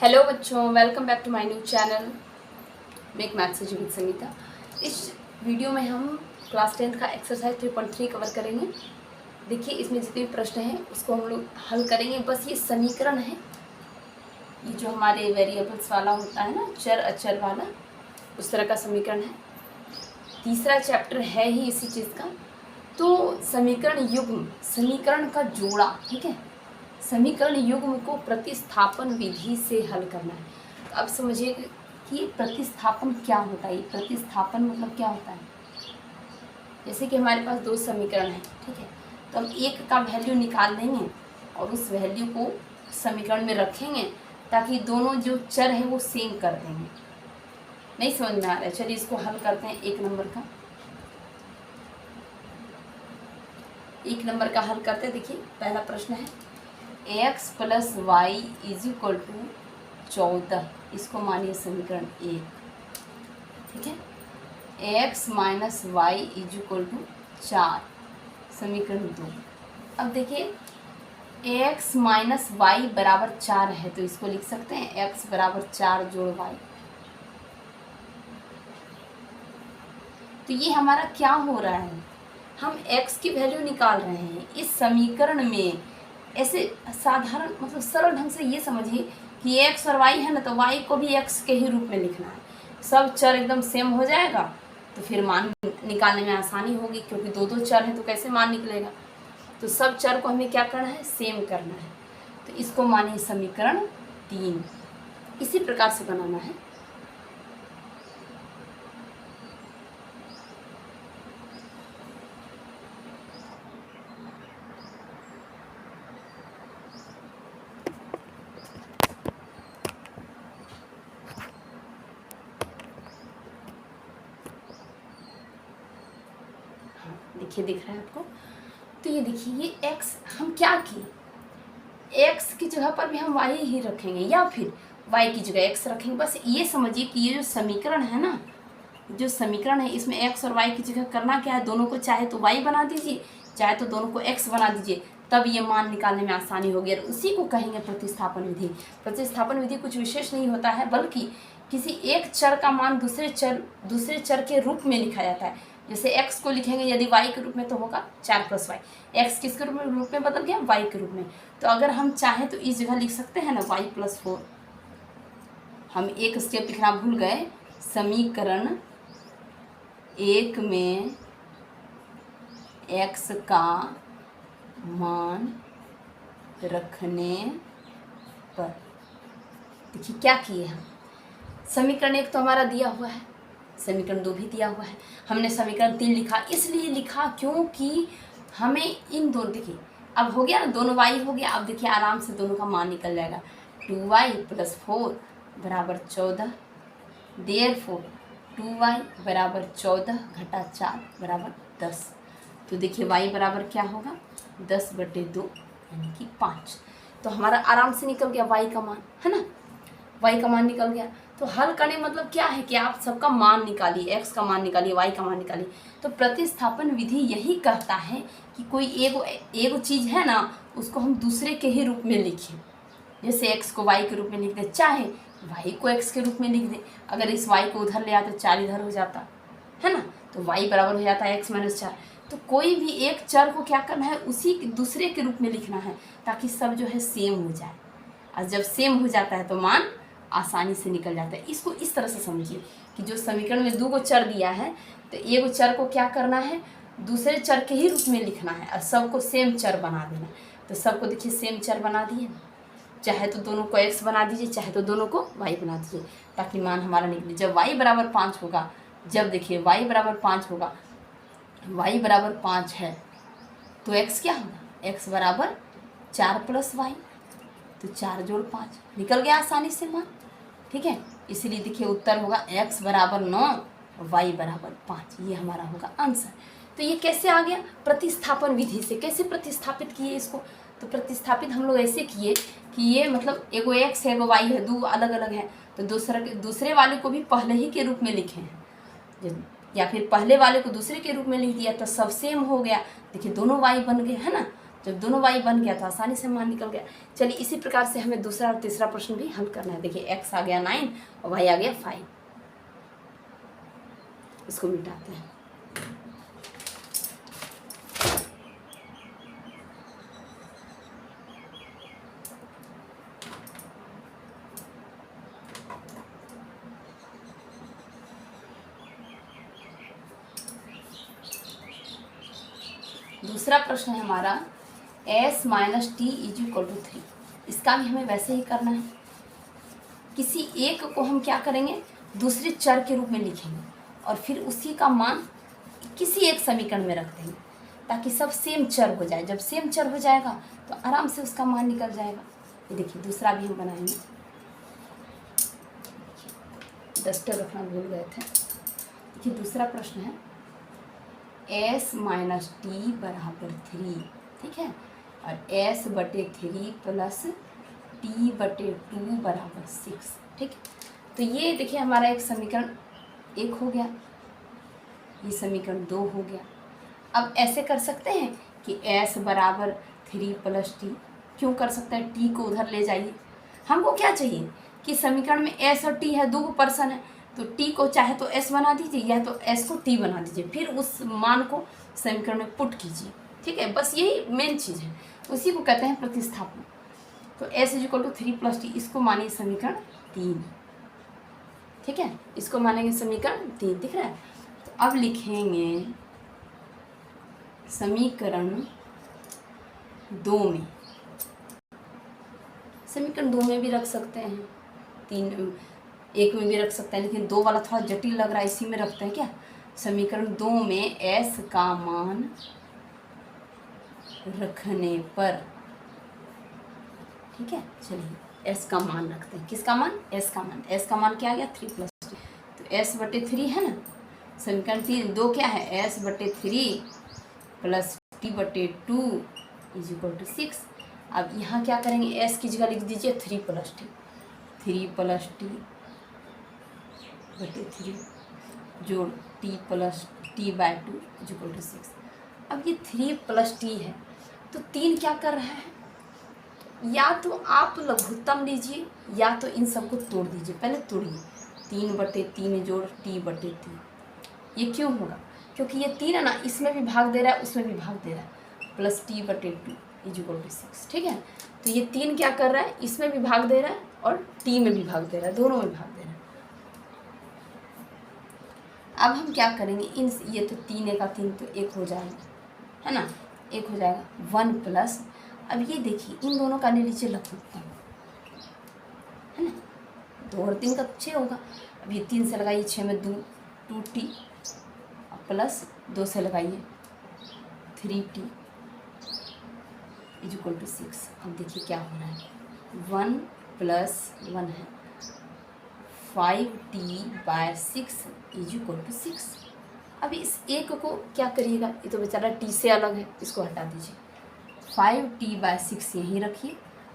Hello बच्चों, welcome back to my new channel make math easy with Sangeeta. इस video में हम क्लास 10 का एक्सरसाइज 3.3 कवर करेंगे। देखिए, इसमें जितने भी प्रश्न हैं उसको हम लोग हल करेंगे। बस ये समीकरण है, ये जो हमारे वेरिएबल्स वाला होता है ना, चर अचर वाला, उस तरह का समीकरण है। तीसरा चैप्टर है ही इसी चीज़ का। तो समीकरण युग्म, समीकरण का जोड़ा, ठीक है, समीकरण युग्म को प्रतिस्थापन विधि से हल करना है। तो अब समझिए कि प्रतिस्थापन क्या होता है। प्रतिस्थापन मतलब क्या होता है। जैसे कि हमारे पास दो समीकरण हैं, ठीक है, तो हम एक का वैल्यू निकाल लेंगे और उस वैल्यू को समीकरण में रखेंगे ताकि दोनों जो चर हैं वो सेम कर देंगे। नहीं समझ में आ रहा है, चलिए इसको हल करते हैं। एक नंबर का हल करते हैं। देखिए, पहला प्रश्न है x plus y is equal to 14, इसको मानिए समीकरण 1, ठीक है। x minus y is equal to 4, समीकरण 2। अब देखिए x माइनस वाई बराबर 4 है, तो इसको लिख सकते हैं x बराबर 4 जोड़ वाई। तो ये हमारा क्या हो रहा है, हम x की वैल्यू निकाल रहे हैं इस समीकरण में। ऐसे साधारण मतलब सरल ढंग से ये समझिए कि x और y है ना, तो y को भी x के ही रूप में लिखना है। सब चर एकदम सेम हो जाएगा तो फिर मान निकालने में आसानी होगी, क्योंकि दो दो चर हैं तो कैसे मान निकलेगा। तो सब चर को हमें क्या करना है, सेम करना है। तो इसको मानिए समीकरण 3, इसी प्रकार से बनाना है। देखिए, दिख रहा है आपको। तो ये देखिए, ये x हम क्या किए, x की जगह पर भी हम y ही रखेंगे या फिर y की जगह x रखेंगे। बस ये समझिए कि ये जो समीकरण है ना, जो समीकरण है, इसमें x और y की जगह करना क्या है, दोनों को चाहे तो y बना दीजिए, चाहे तो दोनों को x बना दीजिए, तब ये मान निकालने में आसानी होगी। और उसी को कहेंगे प्रतिस्थापन विधि। प्रतिस्थापन विधि कुछ विशेष नहीं होता है, बल्कि किसी एक चर का मान दूसरे चर के रूप में लिखा जाता है। जैसे x को लिखेंगे यदि y के रूप में तो होगा 4 प्लस वाई। x किसके रूप में बदल गया, y के रूप में। तो अगर हम चाहें तो इस जगह लिख सकते हैं ना y प्लस 4। हम एक स्टेप लिखना भूल गए। समीकरण 1 में x का मान रखने पर, देखिए क्या किए हम। समीकरण 1 तो हमारा दिया हुआ है, समीकरण 2 भी दिया हुआ है। हमने समीकरण 3 लिखा, इसलिए लिखा क्योंकि हमें इन दोनों, देखिए अब हो गया ना, दोनों y हो गया। अब देखिए आराम से दोनों का मान निकल जाएगा। 2y प्लस 4 बराबर 14, देयरफॉर 2y बराबर 14 घटा 4 बराबर 10। तो देखिए y बराबर क्या होगा, 10/2 यानी कि 5। तो हमारा आराम से निकल गया y का मान, है ना, y का मान निकल गया। तो हल करने मतलब क्या है कि आप सबका मान निकालिए, x का मान निकालिए, y का मान निकालिए। तो प्रतिस्थापन विधि यही कहता है कि कोई एगो चीज़ है ना, उसको हम दूसरे के ही रूप में लिखें। जैसे x को y के रूप में लिख दें, चाहे y को x के रूप में लिख दें। अगर इस y को उधर ले आते 4 इधर हो जाता है ना, तो y बराबर हो जाता है x माइनस 4। तो कोई भी एक चर को क्या करना है, उसी दूसरे के रूप में लिखना है, ताकि सब जो है सेम हो जाए। और जब सेम हो जाता है तो मान आसानी से निकल जाता है। इसको इस तरह से समझिए कि जो समीकरण में 2 को चर दिया है, तो एक चर को क्या करना है, दूसरे चर के ही रूप में लिखना है और सबको सेम चर बना देना। तो सबको देखिए सेम चर बना दिए, चाहे तो दोनों को x बना दीजिए, चाहे तो दोनों को y बना दीजिए, ताकि मान हमारा निकले। जब y बराबर 5 होगा, जब देखिए y बराबर 5 होगा, y बराबर 5 है तो x क्या होगा, x बराबर 4 प्लस वाई, तो 4 जोड़ 5 निकल गया आसानी से मान, ठीक है। इसलिए देखिए उत्तर होगा x बराबर 9 और y बराबर 5, ये हमारा होगा आंसर। तो ये कैसे आ गया, प्रतिस्थापन विधि से। कैसे प्रतिस्थापित किए इसको, तो प्रतिस्थापित हम लोग ऐसे किए कि ये मतलब एगो x है, एगो y है, दो अलग अलग है, तो दूसरे वाले को भी पहले ही के रूप में लिखे हैं, या फिर पहले वाले को दूसरे के रूप में लिख दिया तो सब सेम हो गया। देखिए दोनों y बन गए, है ना। जब दोनों y बन गया तो आसानी से मान निकल गया। चलिए इसी प्रकार से हमें दूसरा और तीसरा प्रश्न भी हल करना है। देखिए x आ गया 9 और y आ गया 5। इसको मिटाते हैं। दूसरा प्रश्न है हमारा s minus t is equal to 3। इसका भी हमें वैसे ही करना है। किसी एक को हम क्या करेंगे, दूसरे चर के रूप में लिखेंगे और फिर उसी का मान किसी एक समीकरण में रख देंगे ताकि सब सेम चर हो जाए। जब सेम चर हो जाएगा तो आराम से उसका मान निकल जाएगा। ये देखिए दूसरा भी हम बनाएंगे। डस्टर रखना भूल गए थे। देखिए दूसरा प्रश्न है s माइनस टी बराबर 3, ठीक है, और s बटे 3 प्लस टी बटे 2 बराबर 6, ठीक। तो ये देखिए हमारा एक समीकरण 1 हो गया, ये समीकरण 2 हो गया। अब ऐसे कर सकते हैं कि s बराबर 3 प्लस टी, क्यों कर सकते हैं, टी को उधर ले जाइए। हमको क्या चाहिए कि समीकरण में s और t है, दो पर्सन है, तो t को चाहे तो s बना दीजिए या तो s को t बना दीजिए, फिर उस मान को समीकरण में पुट कीजिए, ठीक है। बस यही मेन चीज़ है, उसी को कहते हैं प्रतिस्थापन। तो s is equal to 3 plus t, इसको मानिए समीकरण 3, ठीक है, इसको मानेंगे समीकरण 3, दिख रहा है। तो अब लिखेंगे समीकरण 2 में, समीकरण 2 में भी रख सकते हैं, 1 में भी रख सकते हैं, लेकिन 2 वाला थोड़ा जटिल लग रहा है, इसी में रखते हैं क्या। समीकरण 2 में s का मान रखने पर, ठीक है, चलिए s का मान रखते हैं। किसका मान, s का मान। s का मान क्या आ गया 3 प्लस टी, तो s बटे 3 है ना। समीकरण 3 2 क्या है, s बटे 3 प्लस टी बटे 2 इज इक्वल टू 6। अब यहाँ क्या करेंगे, s की जगह लिख दीजिए 3 प्लस टी, 3 प्लस टी बटे 3 जोड़ t plus t by 2 is equal to 6। अब ये 3 प्लस टी है तो 3 क्या कर रहा है, या तो आप लघुत्तम लीजिए या तो इन सबको तोड़ दीजिए। पहले तोड़िए, 3 बटे 3 जोड़ टी बटे 3, ये क्यों होगा, क्योंकि ये 3 है ना, इसमें भी भाग दे रहा है उसमें भी भाग दे रहा है, प्लस टी बटे 2 इज इक्वल टू 6, ठीक है। तो ये 3 क्या कर रहा है, इसमें भी भाग दे रहा है और टी में भी भाग दे रहा है, दोनों में भाग दे रहा है। अब हम क्या करेंगे, इन ये तो 3 1 3 तो 1 हो जाएगा, है ना, 1 हो जाएगा 1 प्लस। अब ये देखिए इन दोनों का ले लीजिए लघुत्तम, है ना, 2 और 3 का 6 होगा। अब ये 3 से लगाइए 6 में 2 टी प्लस 2 से लगाइए 3 टी इज इक्वल टू 6। अब देखिए क्या हो रहा है, 1 प्लस 1 है 5t bye 6 is equal to 6। अब इस एक को क्या करिएगा, ये तो बेचारा t से अलग है, इसको हटा दीजिए, 5t बाय 6 यहीं रखिए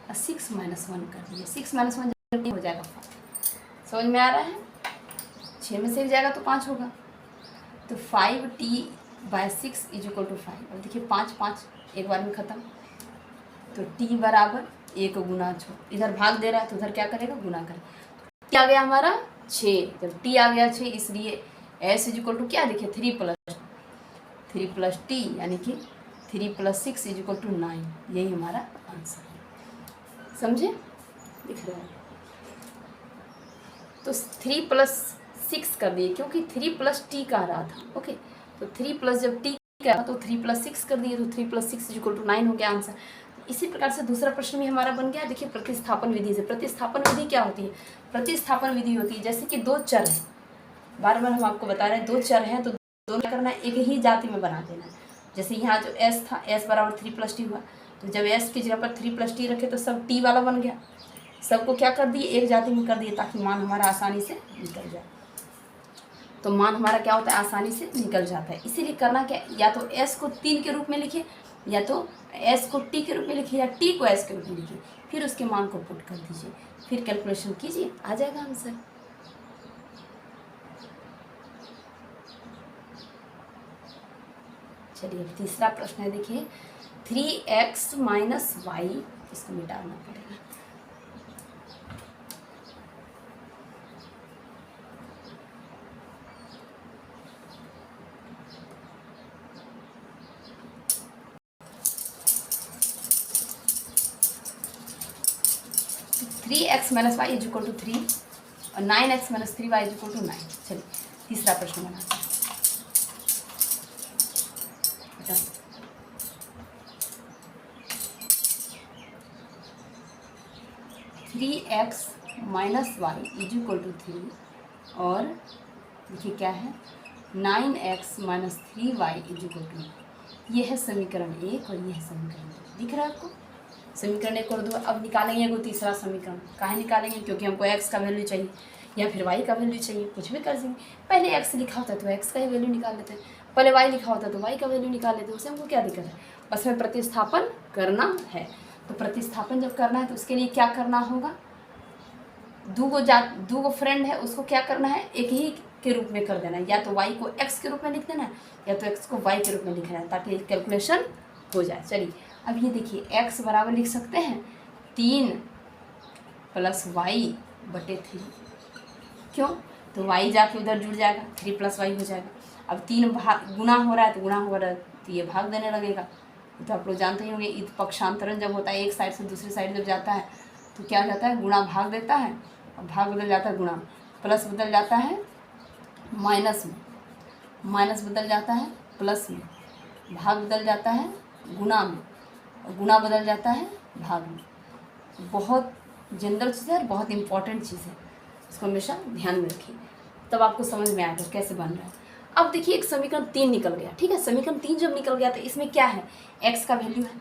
और 6 माइनस 1 कर दीजिए, 6 माइनस 1 हो जाएगा 5। समझ में आ रहा है, 6 में से एक जाएगा तो 5 होगा, तो 5t bye 6 is equal to 5। अब देखिए 5 5 एक बार में ख़त्म, तो t बराबर 1 गुना 6, इधर भाग दे रहा है तो उधर क्या करेगा, गुना करेगा। t आ गया हमारा 6, जब t आ गया 6 इसलिए s इज इक्वल टू क्या देखिए 3 प्लस टी यानी कि 3 प्लस 6 इज इक्वल टू 9, यही हमारा आंसर है। समझे, दिख रहा है। तो 3 प्लस 6 कर दिए क्योंकि 3 प्लस टी का आ रहा था, ओके, तो 3 प्लस जब टी का तो 3 प्लस 6 कर दिए, तो 3 प्लस 6 इज इक्वल टू 9 हो गया आंसर। इसी प्रकार से दूसरा प्रश्न भी हमारा बन गया। देखिए प्रतिस्थापन विधि से, प्रतिस्थापन विधि क्या होती है, प्रतिस्थापन विधि होती है जैसे कि 2 चर हैं, बार बार हम आपको बता रहे हैं 2 चर हैं तो दोनों क्या करना है, एक ही जाति में बना देना है। जैसे यहाँ जो s था, s बराबर 3 प्लस टी हुआ, तो जब s की जगह पर 3 प्लस टी रखे तो सब t वाला बन गया, सबको क्या कर दिए, एक जाति में कर दिए ताकि मान हमारा आसानी से निकल जाए। तो मान हमारा क्या होता है, आसानी से निकल जाता है। इसीलिए करना क्या, या तो s को 3 के रूप में लिखिए या तो s को t के रूप में लिखिए या t को s के रूप में लिखिए, फिर उसके मान को पुट कर दीजिए, फिर कैलकुलेशन कीजिए, आ जाएगा आंसर। चलिए तीसरा प्रश्न है, देखिए 3x माइनस वाई, इसको मिटाना पड़ेगा। Three x minus y is equal to 3 और 9x minus 3y is equal to 9। चलिए तीसरा प्रश्न बनाते हैं। 3x minus y is equal to 3 और देखिए क्या है 9x minus 3y is equal to, ये है समीकरण 1 और ये है समीकरण 2। दिख रहा है आपको? समीकरण 1 और 2। अब निकालेंगे वो तीसरा समीकरण। काहे निकालेंगे? क्योंकि हमको x का वैल्यू चाहिए या फिर y का वैल्यू चाहिए, कुछ भी कर देंगे। पहले x लिखा होता तो x का ही वैल्यू निकाल लेते हैं, पहले y लिखा होता तो y का वैल्यू निकाल लेते हैं। उससे हमको क्या दिक्कत है? बस हमें प्रतिस्थापन करना है। तो प्रतिस्थापन जब करना है तो उसके लिए क्या करना होगा? दो गो फ्रेंड है, उसको क्या करना है? एक ही के रूप में कर देना है। या तो y को x के रूप में लिख देना है या तो x को y के रूप में लिखना है, ताकि कैलकुलेशन हो जाए। चलिए अब ये देखिए x बराबर लिख सकते हैं 3 प्लस वाई बटे 3। क्यों? तो y जाके उधर जुड़ जाएगा, 3 प्लस वाई हो जाएगा। अब 3 भाग गुना हो रहा है तो गुना हो रहा है तो ये भाग देने लगेगा। तो आप लोग जानते ही होंगे, ईद पक्षांतरण जब होता है, एक साइड से दूसरी साइड जब जाता है तो क्या हो जाता है? गुणा भाग देता है और भाग बदल जाता है गुणा, प्लस बदल जाता है माइनस में, माइनस बदल जाता है प्लस में, भाग बदल जाता है गुणा में और गुणा बदल जाता है भाग में। बहुत जनरल चीज़ है और बहुत इंपॉर्टेंट चीज़ है, इसको हमेशा ध्यान में रखिए, तब आपको समझ में आएगा कैसे बन रहा है। अब देखिए एक समीकरण 3 निकल गया, ठीक है। समीकरण 3 जब निकल गया तो इसमें क्या है? x का वैल्यू है।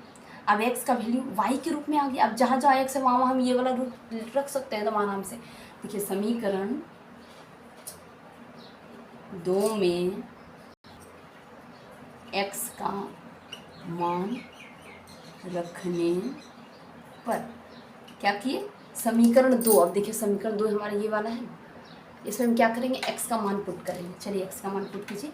अब x का वैल्यू y के रूप में आ गया। अब जहाँ जहाँ x है वहाँ हम ये वाला रूप रख सकते हैं एकदम आराम से। देखिए समीकरण 2 में x का मान रखने पर क्या किए? समीकरण 2, अब देखिए समीकरण 2 हमारा ये वाला है, इसमें हम क्या करेंगे? x का मान पुट करेंगे। चलिए x का मान पुट कीजिए।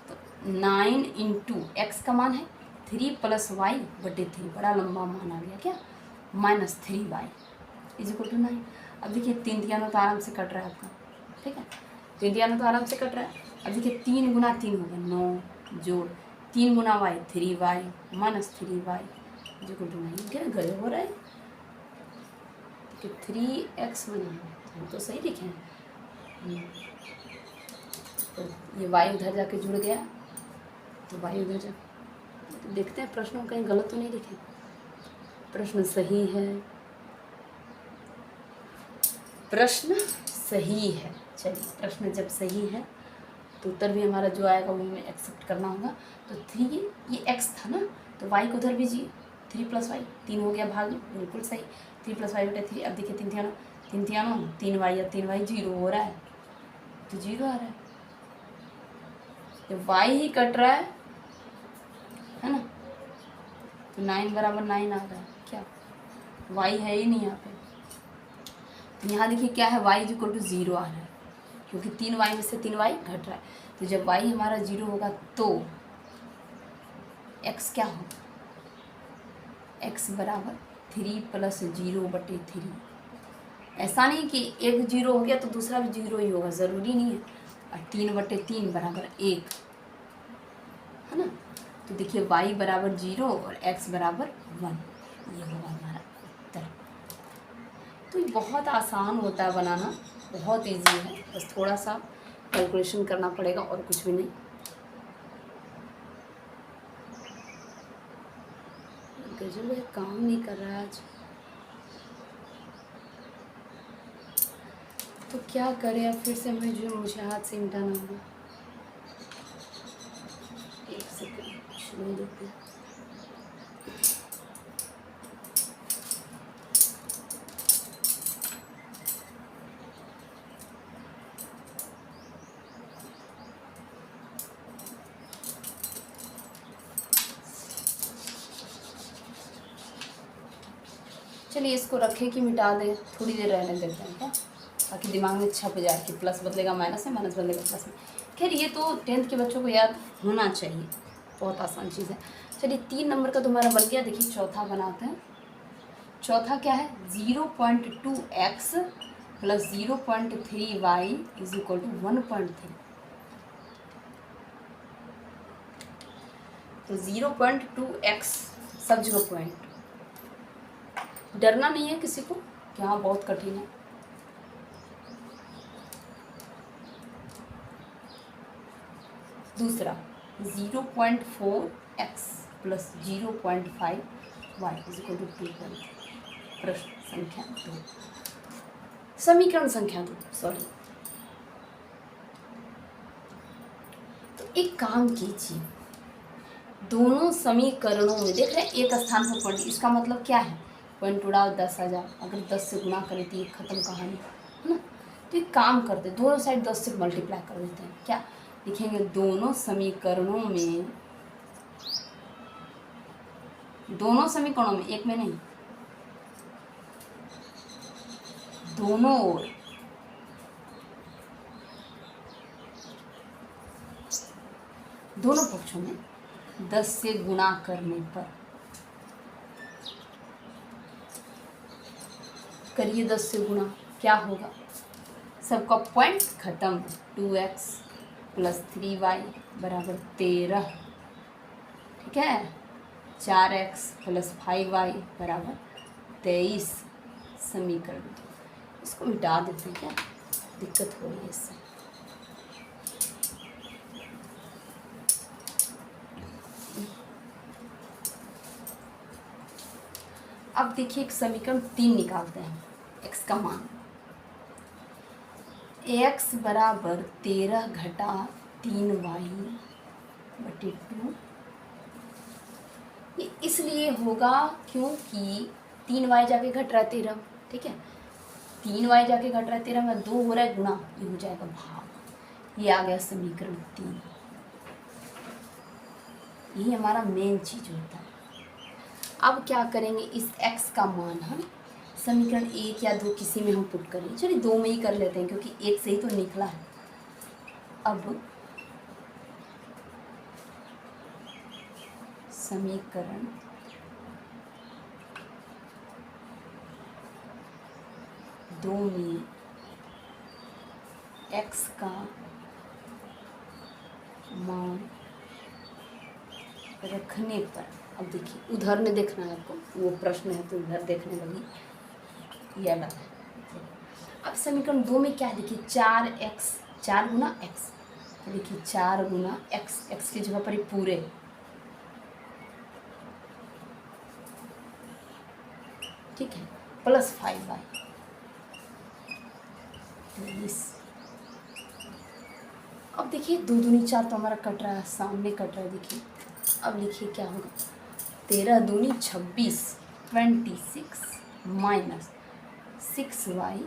तो 9 इंटू एक्स का मान है 3 प्लस वाई बटे 3, बड़ा लंबा मान आ गया क्या? Minus 3y is equal to 9। अब देखिए 3 तियानो तो आराम से कट रहा है आपका, ठीक है। 3 तियानो तो आराम से कट रहा है। अब देखिए 3 गुना 3 हो गया 9 जोड़ 3 गुना y 3y minus 3y is equal to 9। क्या गए हो रहा है? 3x बना तो सही लिखे हैं। तो ये y उधर जाके जुड़ गया तो y उधर जा, देखते हैं प्रश्न में कहीं गलत तो नहीं लिखे। प्रश्न सही है, प्रश्न सही है। चलिए प्रश्न जब सही है तो उत्तर भी हमारा जो आएगा वो हमें एक्सेप्ट करना होगा। तो 3 ये x था ना, तो y को उधर भेजिए 3 प्लस वाई, 3 हो गया भाग, बिल्कुल सही। 3 प्लस वाई बटे 3। अब देखिए 3 तियानो 3y या 3y 0 हो रहा है तो 0 आ रहा है। जब y ही कट रहा है ना, तो 9 बराबर 9 आ रहा है क्या? y है ही नहीं यहाँ पे। तो यहाँ देखिए क्या है? y इज इक्वल टू 0 आ रहा है, क्योंकि 3y में से 3y घट रहा है। तो जब y हमारा 0 होगा तो x क्या होगा? x बराबर 3 प्लस 0 बटे 3। ऐसा नहीं कि एक 0 हो गया तो दूसरा भी 0 ही होगा, ज़रूरी नहीं है। और 3 बटे 3 बराबर 1 है ना। तो देखिए y बराबर 0 और x बराबर 1, ये होगा हमारा उत्तर। तो ये बहुत आसान होता है बनाना, बहुत इजी है, बस थोड़ा सा कैलकुलेशन करना पड़ेगा और कुछ भी नहीं। गजब है, काम नहीं कर रहा है आज। तो क्या करें अब? फिर से मुझे हाथ से मिटाना होगा। एक सेकंड शुरू देते हैं। चलिए इसको रखें कि मिटा दें, थोड़ी देर रहने देते हैं क्या, ताकि दिमाग में छप जाए कि प्लस बदलेगा माइनस में, माइनस बदलेगा प्लस में। खैर ये तो 10th के बच्चों को याद होना चाहिए, बहुत आसान चीज़ है। चलिए 3 नंबर का तुम्हारा बन गया। देखिए चौथा बनाते हैं। चौथा क्या है, 0.2x plus 0.3y is equal to 1.3। तो 0.2x सब जगह पॉइंट। डरना नहीं है किसी को कि हाँ बहुत कठिन है। दूसरा 0.4x plus 0.5y is equal to 2.3। प्रश्न संख्या 2, समीकरण संख्या 2 सॉरी। तो एक काम कीजिए, दोनों समीकरणों में देख रहे हैं एक स्थान पर पॉइंट, इसका मतलब क्या है, पॉइंट उड़ा 10,000, अगर 10 से गुना करें तो ये खत्म कहानी है ना। तो एक काम करते हैं, दोनों साइड 10 से मल्टीप्लाई कर देते हैं। क्या लिखेंगे, दोनों समीकरणों में एक में नहीं, दोनों ओर दोनों पक्षों में 10 से गुणा करने पर करिए 10 से गुणा, क्या होगा, सबका पॉइंट खत्म। 2x प्लस 3y बराबर 13, ठीक है। 4x प्लस 5y बराबर 23 समीकरण। इसको मिटा देते हैं, क्या दिक्कत हो रही है इससे। अब देखिए एक समीकरण 3 निकालते हैं। x का मान x बराबर 13 घटा 3y बटे 2। ये इसलिए होगा क्योंकि 3y जाके घट रहा है 13, ठीक है। 3y जाके घट रहा है 13 में 2 हो रहा है गुना, ये हो जाएगा भाग। ये आ गया समीकरण 3। ये हमारा मेन चीज होता है। अब क्या करेंगे, इस x का मान हम समीकरण 1 या 2 किसी में हम पुट करेंगे। चलिए 2 में ही कर लेते हैं क्योंकि 1 से ही तो निकला है। अब समीकरण दो में x का मान रखने पर, अब देखिए उधर में देखना है आपको, वो प्रश्न है तो उधर देखने लगी, ये अलग है। अब समीकरण 2 में क्या है, देखिए 4x 4 गुना x, देखिए 4 गुना x की जगह पर ही पूरे, ठीक है, प्लस 5y 23। अब देखिए 2 दूनी 4 तो हमारा कट रहा है, सामने कट रहा है। देखिए अब लिखिए क्या होगा, 13 दूनी 26 26 minus 6y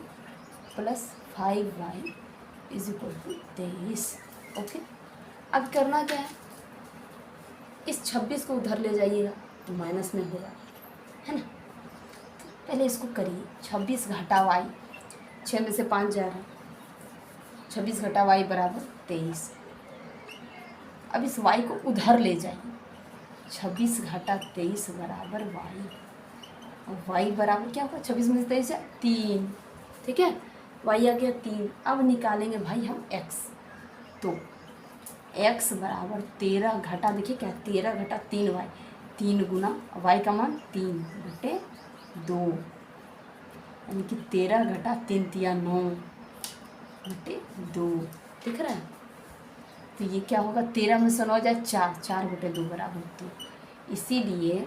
plus 5y is equal to 23। Okay, अब करना क्या है, इस 26 को उधर ले जाइएगा तो माइनस में होगा, है ना। तो पहले इसको करिए, 26 घटा y, 6 में से 5 जा रहा है, 26 घटा y बराबर 23। अब इस y को उधर ले जाइए, 26 घटा 23 बराबर y, और y बराबर क्या होगा, 26 में से 23 है 3, ठीक है, y आ गया 3। अब निकालेंगे भाई हम x, तो x बराबर 13 घटा, देखिए क्या 13 घटा 3y, 3 गुना y का मान 3 बटे 2, यानी कि 13 घटा 3 तिया 9 बटे 2, दिख रहा है। तो ये क्या होगा, 13 में से 9 जाए 4, 4 बटे 2 बराबर 2। इसीलिए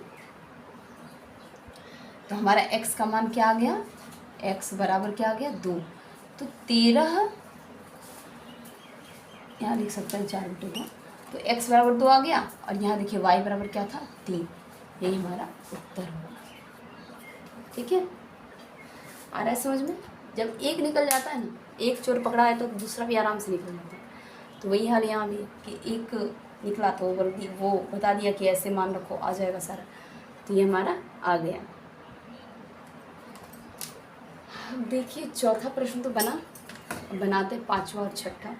तो हमारा x का मान क्या आ गया, x बराबर क्या आ गया 2। तो 13 यहाँ लिख सकते हैं 4 बटे 2, तो x बराबर 2 आ गया, और यहाँ देखिए y बराबर क्या था 3। यही हमारा उत्तर होगा, ठीक है। आ रहा है समझ में। जब एक निकल जाता है ना, एक चोर पकड़ा है तो दूसरा भी आराम से निकल जाता है। तो वही हाल यहाँ भी है कि एक निकला तो वो बता दिया कि ऐसे मान रखो, आ जाएगा सारा। तो ये हमारा आ गया। देखिए चौथा प्रश्न तो बना, बनाते 5वां और 6ठा।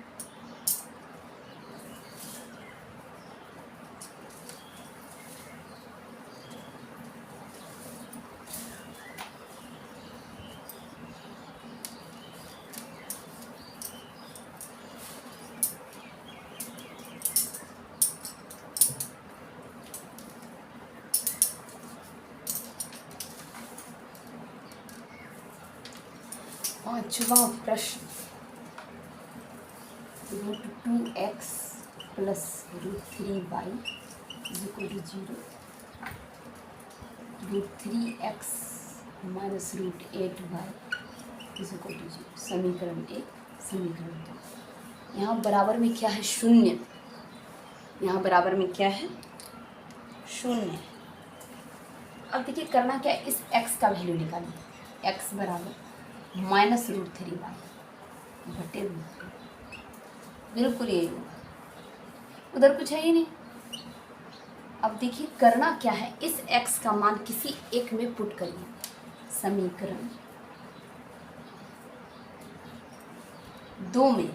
5वां प्रश्न, √2x plus √3y is equal to 0, √3x minus √8y is equal to 0। समीकरण 1, समीकरण 2। यहाँ बराबर में क्या है? शून्य। यहाँ बराबर में क्या है? शून्य। अब देखिए करना क्या है, इस x का वैल्यू निकालिए। x बराबर माइनस √3y बटे √2, बिल्कुल यही होगा, उधर कुछ है ही नहीं। अब देखिए करना क्या है, इस x का मान किसी एक में पुट करिए। समीकरण 2 में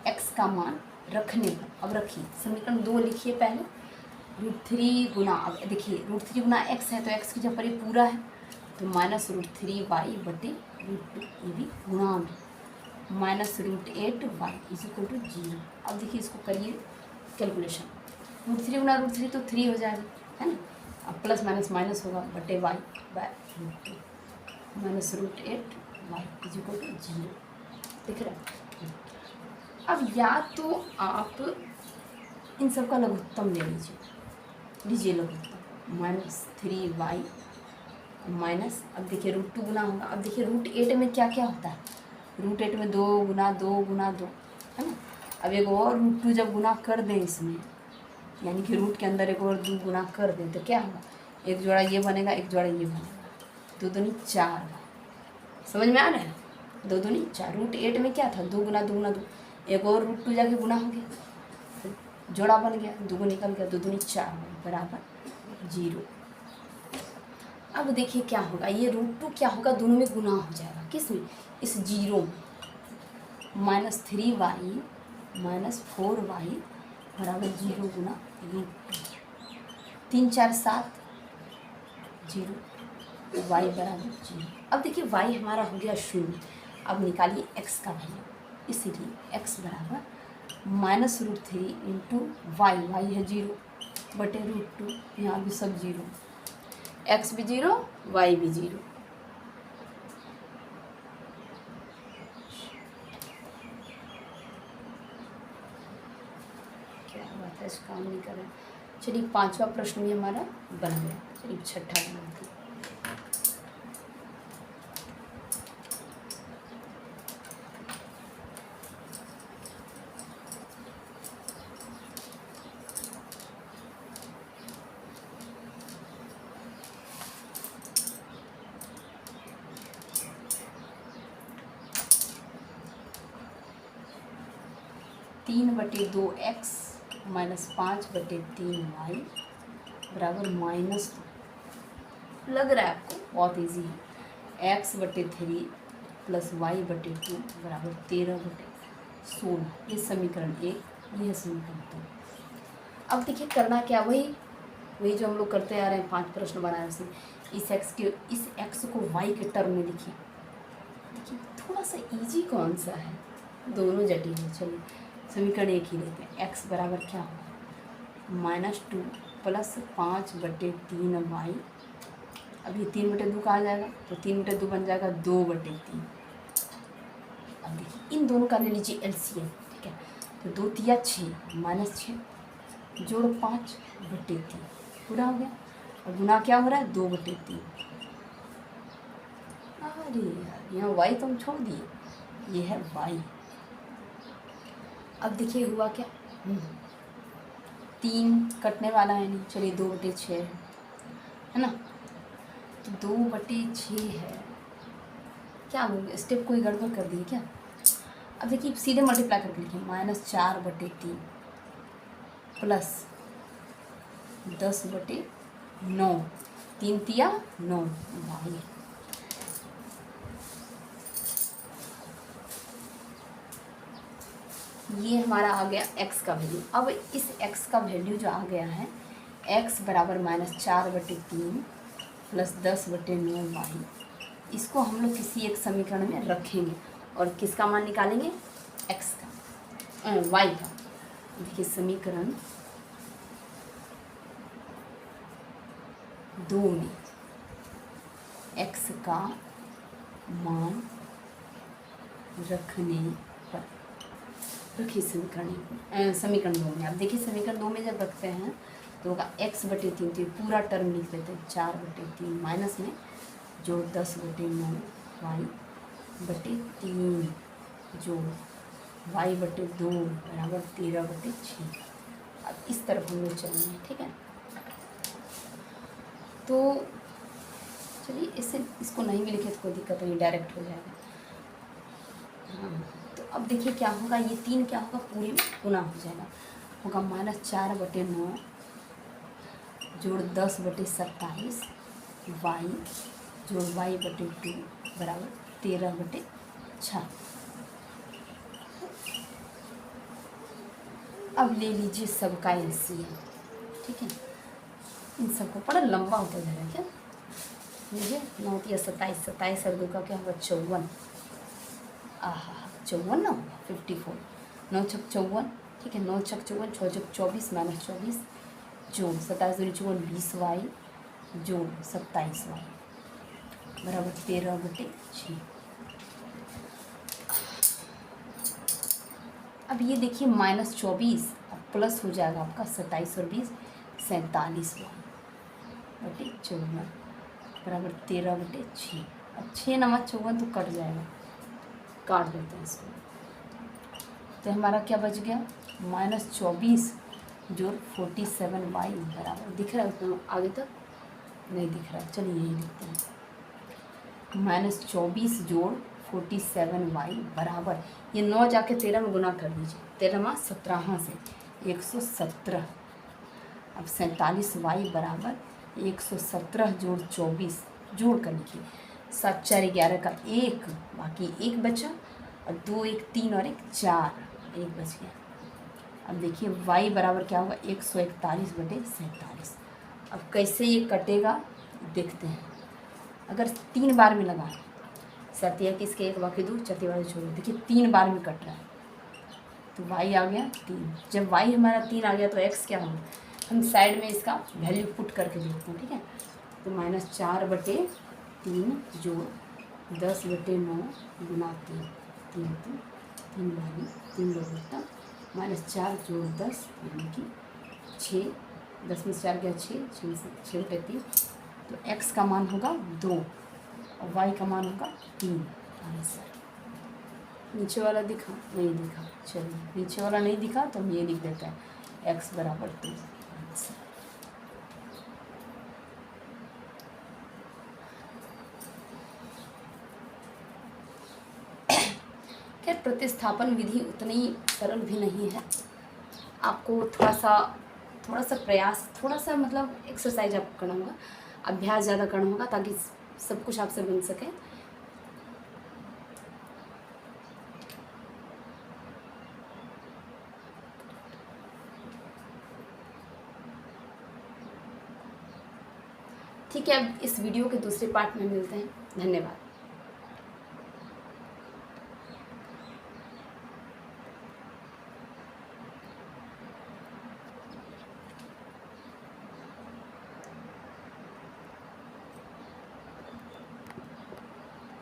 x का मान रखने पर, अब रखिए समीकरण 2 लिखिए पहले, √3 गुना, अब देखिए √3 गुना x है तो x की जब पर ये पूरा है तो माइनस √3y बटे √2, ये भी गुणा में, minus √8y is equal to 0। अब देखिए इसको करिए कैलकुलेशन, √3 गुना √3 तो 3 हो जाएगा, है ना। अब प्लस माइनस माइनस होगा बटे y by √2, minus √8y is equal to 0। दिख रहा है? अब या तो आप इन सब का लघुत्तम ले लीजिए लघुत्तम, माइनस 3y माइनस, अब देखिए √2 गुना होगा। अब देखिए √8 में क्या क्या होता है, √8 में 2 गुना 2 गुना 2, है ना। अब एक और √2 जब गुना कर दें इसमें, यानी कि रूट के अंदर एक और 2 गुना कर दें तो क्या होगा, एक जोड़ा ये बनेगा, एक जोड़ा ये बनेगा, 2 दूनी 4। समझ में आ रहा है? 2 दूनी 4। √8 में क्या था, 2 गुना 2 गुना 2, एक और √2 जाके गुना हो गया, जोड़ा बन गया, 2 निकल गया, 2 दूनी 4 बराबर 0। अब देखिए क्या होगा, ये √2 क्या होगा, दोनों में गुना हो जाएगा। किस में? इस 0 में, माइनस 3y माइनस 4y बराबर 0 गुना √2, 3 4 7 0, y बराबर 0। अब देखिए y हमारा हो गया 0। अब निकालिए x का वैल्यू, इसीलिए x बराबर माइनस √3 इंटू वाई है 0 बटे √2, यहाँ भी सब 0, x भी 0 y भी 0। क्या बात है, इस काम नहीं कर रहे। चलिए 5वां प्रश्न भी हमारा बन गया। चलिए 6ठा बनाते हैं। तीन बटे 2x माइनस 5/3y बराबर -2। लग रहा है आपको बहुत इजी है। x/3 प्लस y/2 बराबर 13/16। ये समीकरण 1, ये है समीकरण 2। अब देखिए करना क्या, वही जो हम लोग करते आ रहे हैं, 5 प्रश्न बनाए उसमें। इस x को y के टर्म में लिखिए। देखिए थोड़ा सा इजी कौन सा है, दोनों जटिल है। चलिए समीकरण 1 ही लेते हैं। x बराबर क्या होगा, -2 प्लस 5/3y। अब ये 3/2 कहा जाएगा तो 3/2 बन जाएगा 2/3। अब देखिए इन दोनों का ले लीजिए एलसीएम, ठीक है। तो 2 तिया 6 -6 जोड़ 5/3 पूरा हो गया। और गुना क्या हो रहा है, 2/3। अरे यार यहाँ y तो हम छोड़ दिए, ये है y। अब देखिए हुआ क्या, 3 कटने वाला है नहीं, चलिए 2/6 है ना। तो 2/6 है, क्या हो गया, स्टेप कोई गड़बड़ कर दी क्या। अब देखिए सीधे मल्टीप्लाई करके लिखिए, -4/3 प्लस 10/9, 3 तिया 9 भाई। ये हमारा आ गया x का वैल्यू। अब इस x का वैल्यू जो आ गया है, x बराबर -4/3 प्लस 10/9y, इसको हम लोग किसी एक समीकरण में रखेंगे और किसका मान निकालेंगे, x का y का। देखिए समीकरण 2 में x का मान रखने पर, रखिए समीकरण 2 में। अब देखिए समीकरण 2 में जब रखते हैं तो होगा x/3, तो ये पूरा टर्म लिख लेते हैं 4/3 माइनस में जोड़ 10/9 y/3 जोड़ y/2 बराबर 13/6। अब इस तरफ हम लोग चलेंगे, ठीक है। तो चलिए इससे इसको नहीं भी लिखे तो कोई दिक्कत नहीं, डायरेक्ट हो जाएगा। हाँ, तो अब देखिए क्या होगा, ये 3 क्या होगा, पूरी गुना हो जाएगा, होगा -4/9 जोड़ 10/27 y जोड़ y/2 बराबर 13/6। अब ले लीजिए सबका एलसीएम, ठीक है। इन सबको बड़ा लंबा होता जा रहा है क्या, लीजिए 9 या 27, 27 और 2 का क्या होगा 54, 54 ना होगा 54, 9 छक 54, ठीक है, 9 छक 54, 6 छक 24 माइनस 24 जोड़ 27 दूनी 54 20 वाई जोड़ 27 वाई बराबर 13/6। अब ये देखिए -24 अब प्लस हो जाएगा आपका 27 और 20 47 वाई 54 बराबर 13/6। अब 6 नवा 54 तो कट जाएगा, काट देते हैं इसको, तो हमारा क्या बच गया -24 जोड़ 47 वाई बराबर, दिख रहा है उतना आगे तक नहीं दिख रहा है, चलिए यही लिखते हैं -24 जोड़ 47 वाई बराबर, ये 9 जाके 13 में गुना कर दीजिए, 13 17 से 117। अब 47 वाई बराबर 117 जोड़ 24 जोड़ कर लिखिए, 7 4 11 का 1, बाकी 1 बचा और 2 1 3 और 1 4, 1 बच गया। अब देखिए y बराबर क्या होगा 141/47। अब कैसे ये कटेगा देखते हैं, अगर 3 बार में लगा सतिया किसके 1 बाकी 2 चौथी वाले छोड़ो, देखिए 3 बार में कट रहा है तो y आ गया 3। जब y हमारा 3 आ गया तो x क्या होगा, हम साइड में इसका वैल्यू पुट करके देखते हैं, ठीक है। तो -4/3 जोड़ 10/9 गुना 3 3 3 बारी 3 लोग -4 जोड़ 10 यानी कि 6, 10 में 4 गया 6/3, तो x का मान होगा 2 और y का मान होगा 3। आंसर नीचे वाला दिखा नहीं दिखा, चलिए नीचे वाला नहीं दिखा तो हम ये लिख देते हैं x बराबर 2। आंसर खैर प्रतिस्थापन विधि उतनी सरल भी नहीं है, आपको थोड़ा सा प्रयास, थोड़ा सा मतलब एक्सरसाइज आपको करना होगा, अभ्यास ज़्यादा करना होगा ताकि सब कुछ आपसे बन सके। ठीक है, अब इस वीडियो के दूसरे पार्ट में मिलते हैं, धन्यवाद।